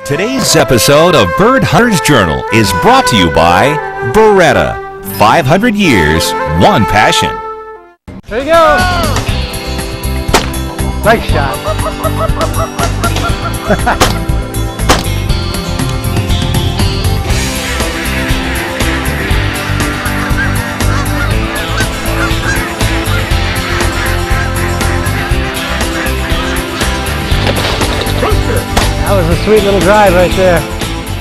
Today's episode of Bird Hunter's Journal is brought to you by Beretta. 500 years, one passion. There you go. Nice shot. That was a sweet little drive right there.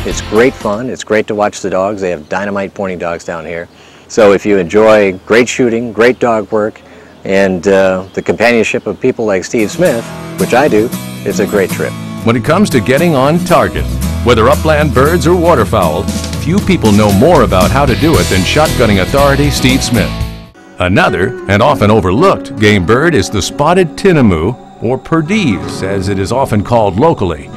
It's great fun. It's great to watch the dogs. They have dynamite pointing dogs down here. So if you enjoy great shooting, great dog work, and the companionship of people like Steve Smith, which I do, it's a great trip. When it comes to getting on target, whether upland birds or waterfowl, few people know more about how to do it than shotgunning authority Steve Smith. Another, and often overlooked, game bird is the spotted tinamou, or perdiz, as it is often called locally.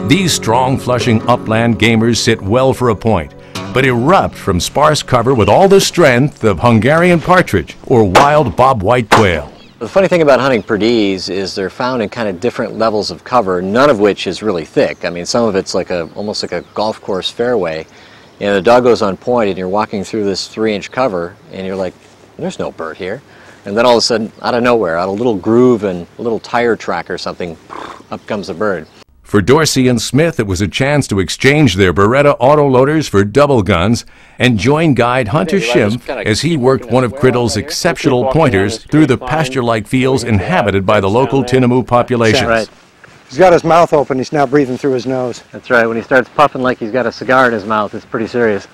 These strong flushing upland gamers sit well for a point, but erupt from sparse cover with all the strength of Hungarian partridge or wild bobwhite quail. The funny thing about hunting perdiz is they're found in kind of different levels of cover, none of which is really thick. I mean, some of it's like almost like a golf course fairway, and the dog goes on point and you're walking through this 3-inch cover and you're like, there's no bird here. And then all of a sudden, out of nowhere, out of a little groove and a little tire track or something, up comes a bird. For Dorsey and Smith, it was a chance to exchange their Beretta autoloaders for double guns and join guide Hunter Schimpf as he worked one of Criddle's exceptional pointers through the pasture-like fields inhabited by the local tinamou populations. Right. He's got his mouth open. He's now breathing through his nose. That's right. When he starts puffing like he's got a cigar in his mouth, it's pretty serious.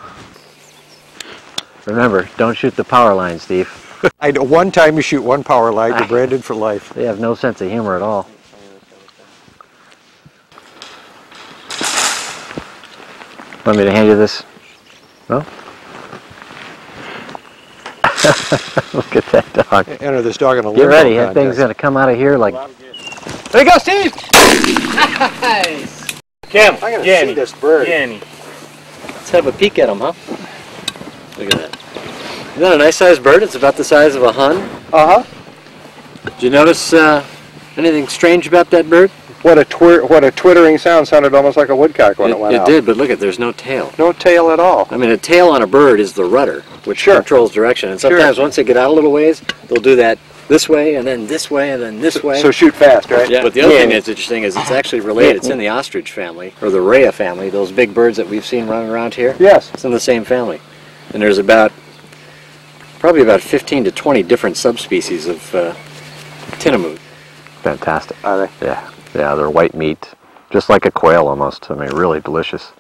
Remember, don't shoot the power line, Steve. One time you shoot one power line, you're branded for life. They have no sense of humor at all. Want me to hand you this? No? Look at that dog. Enter this dog in a Get ready, that thing's going to come out of here like... There you go, Steve! Nice! Kim, I'm going to see this bird. Jenny. Let's have a peek at him, huh? Look at that. Isn't that a nice sized bird? It's about the size of a hun. Uh-huh. Did you notice anything strange about that bird? What a twittering sound. Sounded almost like a woodcock when it went out. It did, but look at, there's no tail. No tail at all. I mean, a tail on a bird is the rudder, which controls direction. And sometimes once they get out a little ways, they'll do that this way, and then this way, and then this way. So shoot fast, right? Yeah, but the other thing that's interesting is it's actually related. It's in the ostrich family, or the rhea family, those big birds that we've seen running around here. Yes. It's in the same family. And there's probably about 15 to 20 different subspecies of tinamou. Fantastic. Are they? Yeah. Yeah, they're white meat, just like a quail almost. I mean, really delicious.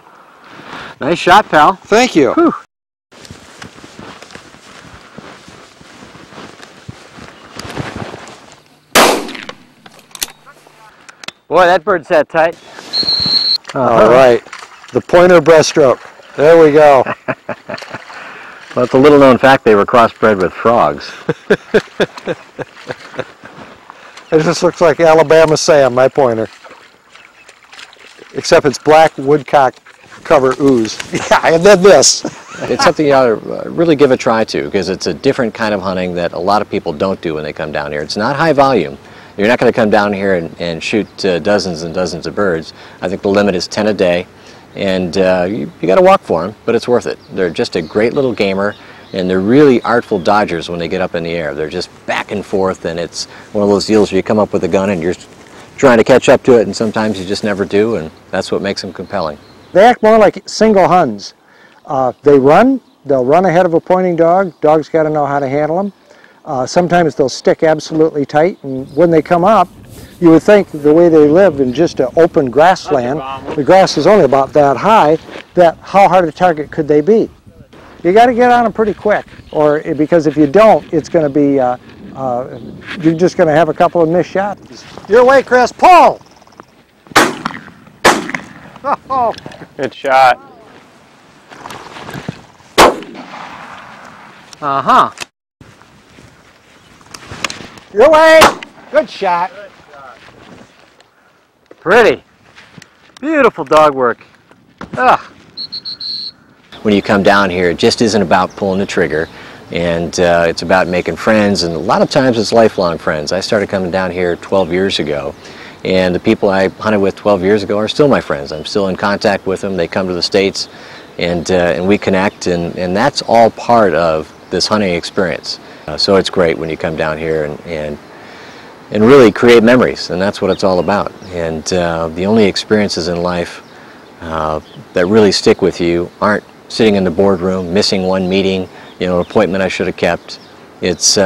Nice shot, pal. Thank you. Whew. Boy, that bird sat tight. All right. The pointer breaststroke. There we go. Well, it's a little known fact they were crossbred with frogs. It just looks like Alabama Sam, my pointer. Except it's black woodcock cover ooze. Yeah, and then this. It's something you ought to really give a try to, because it's a different kind of hunting that a lot of people don't do when they come down here. It's not high volume. You're not going to come down here and shoot dozens and dozens of birds. I think the limit is 10 a day, and you got to walk for them, but it's worth it. They're just a great little gamer. And they're really artful dodgers when they get up in the air. They're just back and forth, and it's one of those deals where you come up with a gun and you're trying to catch up to it, and sometimes you just never do, and that's what makes them compelling. They act more like single huns. They'll run ahead of a pointing dog. Dogs got to know how to handle them. Sometimes they'll stick absolutely tight, and when they come up, you would think the way they live in just an open grassland, the grass is only about that high, that how hard a target could they be? You got to get on them pretty quick, because if you don't, it's going to be, you're just going to have a couple of missed shots. Your way, Chris, pull! Oh. Good shot. Uh-huh. Your way! Good shot. Pretty. Beautiful dog work. Ugh. When you come down here, it just isn't about pulling the trigger, and it's about making friends, and a lot of times it's lifelong friends. I started coming down here 12 years ago, And the people I hunted with 12 years ago are still my friends. I'm still in contact with them. They come to the States, and we connect, and that's all part of this hunting experience. So it's great when you come down here and really create memories, and that's what it's all about. And the only experiences in life that really stick with you aren't sitting in the boardroom, missing one meeting, you know, an appointment I should have kept. It's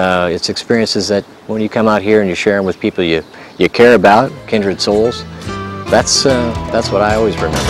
experiences that when you come out here and you share them with people you care about, kindred souls, that's what I always remember.